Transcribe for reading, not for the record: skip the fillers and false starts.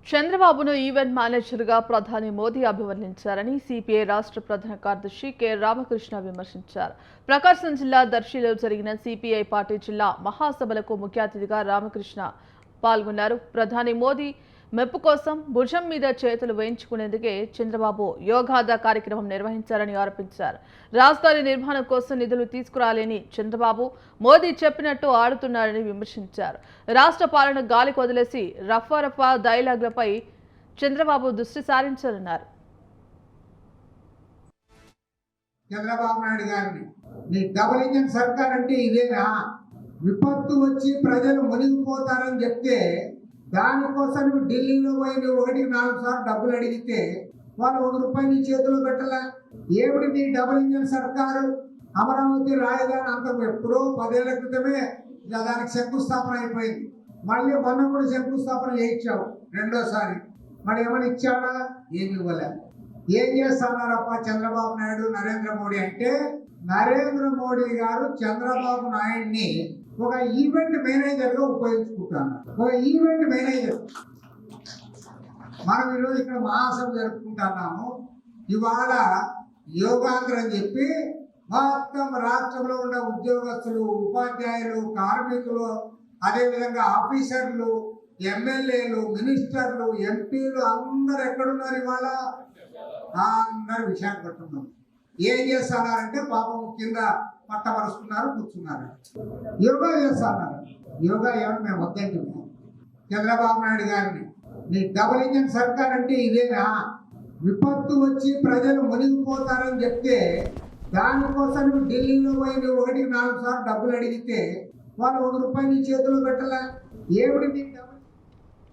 చంద్రబాబును ఈవెంట్ మేనేజర్గా ప్రధాని మోదీ అభివర్ణించారని సిపిఐ రాష్ట్ర ప్రధాన కార్యదర్శి కె రామకృష్ణ విమర్శించారు. ప్రకాశం జిల్లా దర్శిలో జరిగిన సిపిఐ పార్టీ జిల్లా మహాసభలకు ముఖ్య అతిథిగా రామకృష్ణ పాల్గొన్నారు. ప్రధాని మోదీ మెప్పు కోసం భుజం మీద చేతులు వేయించుకునేందుకే చంద్రబాబు యోగాదా కార్యక్రమం నిర్వహించారని ఆరోపించారు. రాజధాని నిర్మాణం కోసం నిధులు తీసుకురాలేని చంద్రబాబు మోదీ చెప్పినట్టు ఆడుతున్నారని విమర్శించారు. రాష్ట్ర పాలన గాలికి వదిలేసి రఫా డైలాగులపై చంద్రబాబు దృష్టి సారించారన్నారు. చంద్రబాబు నాయుడు గారిని నీ డబుల్ ఇంజన్ సర్కార్ అంటే ఇదేనా? విపత్తు వచ్చి ప్రజలు మునిగిపోతారని చెప్తే దానికోసం నువ్వు ఢిల్లీలో పోయి నువ్వు 1-4 సార్లు డబ్బులు అడిగితే వాళ్ళు ₹1 నీ చేతిలో పెట్టలే. ఏమిటి నీ డబుల్ ఇంజన్ సర్కారు? అమరావతి రాజధాని అంత ఎప్పుడో 10 ఏళ్ల క్రితమే దానికి శంకుస్థాపన అయిపోయింది. మళ్ళీ మొన్న కూడా శంకుస్థాపన చేయించావు రెండోసారి. మరి ఏమైనా ఇచ్చాడా? ఏమి ఇవ్వలే. ఏం చేస్తున్నారప్ప చంద్రబాబు నాయుడు నరేంద్ర మోడీ అంటే, నరేంద్ర మోడీ గారు చంద్రబాబు నాయుడిని ఒక ఈవెంట్ మేనేజర్గా ఉపయోగించుకుంటున్నారు. ఒక ఈవెంట్ మేనేజర్. మనం ఈరోజు ఇక్కడ మహాసభ జరుపుకుంటున్నాము. ఇవాళ యోగాంధ్ర అని చెప్పి మొత్తం రాష్ట్రంలో ఉన్న ఉద్యోగస్తులు, ఉపాధ్యాయులు, కార్మికులు, అదేవిధంగా ఆఫీసర్లు, ఎమ్మెల్యేలు, మినిస్టర్లు, ఎంపీలు అందరు ఎక్కడున్నారు ఇవాళ? అందరు విశాఖపట్నం. ఏం చేస్తున్నారంటే పాపం కింద పట్టమరుస్తున్నారు, కూర్చున్నారు, యోగా చేస్తున్నారు. యోగా ఏమని మేము వద్దంటున్నాం. చంద్రబాబు నాయుడు గారిని నీ డబుల్ ఇంజన్ సర్కార్ అంటే ఇదేనా? విపత్తు వచ్చి ప్రజలు మునిగిపోతారని చెప్తే దానికోసం నువ్వు ఢిల్లీలో పోయి నువ్వు 1-4 సార్లు డబ్బులు అడిగితే వాళ్ళు ₹1 నీ చేతిలో పెట్టలే. ఏమిటి